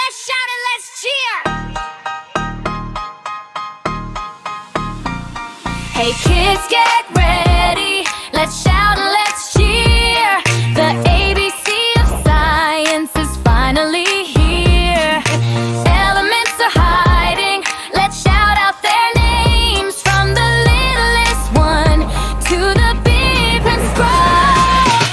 let's shout and let's cheer. Hey kids, get ready. Let's shout and let's cheer. The ABC of science is finally here. Elements are hiding. Let's shout out their names, from the littlest one to the big and bright.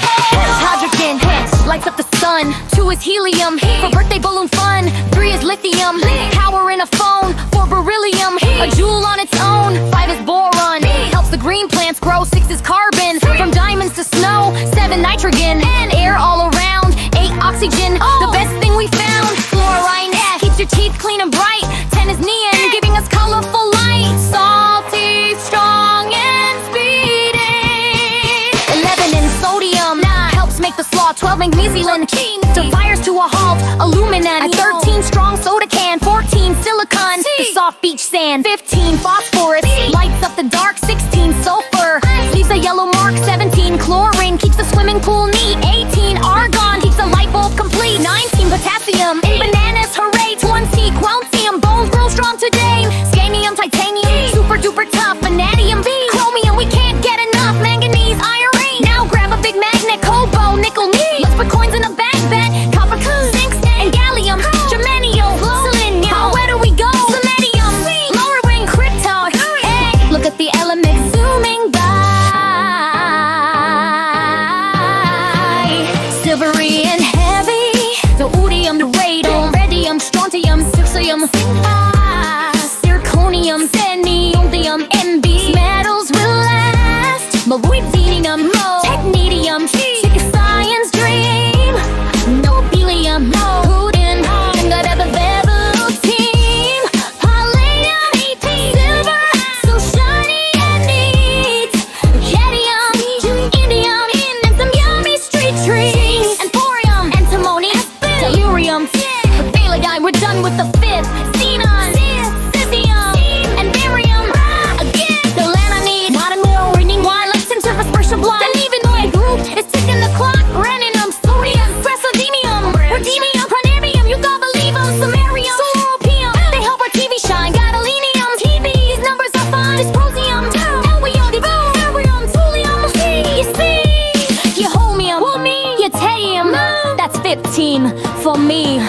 Hydrogen lights up the sun. 2 is helium for birthday balloon fun. 3 is lithium, power in a phone. 4 beryllium, a jewel on its own. 5 is boron, helps the green plants grow. 6 is carbon, from diamonds to snow. 7 nitrogen, and air all around. 8 oxygen, the best thing we found. Fluorine keeps your teeth clean and bright. 10 is neon, giving us colorful light. Salty, strong, and speedy. 11 in sodium, helps make the slaw. 12 magnesium, to fires to a halt. Aluminum, at 13 strong soda can. 14 silicon, the soft beach sand. 15 phosphorus, lights up the dark. 16 sulfur, leaves a yellow mark. 17 chlorine, keeps the swimming pool neat. 18 argon, keeps the light bulb complete. 19 potassium, in bananas, hooray. 20 quantium, bones grow strong today. Scandium, titanium, super duper tough. Vanadium, chromium, we can't get enough. Manganese, iron, now grab a big magnet. Cobalt, nickel, let's put coins in a bag. Bet copper, zinc, and gallium. Germanium, selenium, where do we go? Selenium, lower wing, krypton. Hey, look at the elements zooming by. Silvery and heavy, the udium, the radium, radium, strontium, silicium, zirconium, senium, MB. Metals will last. Molybdenum, technetium, sick science dream. Nobelium, Putin, the team. Palladium, silver, so shiny and neat. Jedium, indium, and some yummy street trees. And thorium, antimony, tellurium. Palladium, we're done with the 5th. Xenon, lithium, and barium. Again, the land I need. Not a mill, reading wine, let's interpret special blood. Then even my group is ticking the clock. Rhenium, sodium, praseodymium, rhodinium, pranarium, you gotta believe them. Samarium, solopium, they help our TV shine. Gadolinium, TV's numbers are fine. Dysprosium, alwium, barium, thulium, you see, euhomium, ytterbium, that's 15 for me.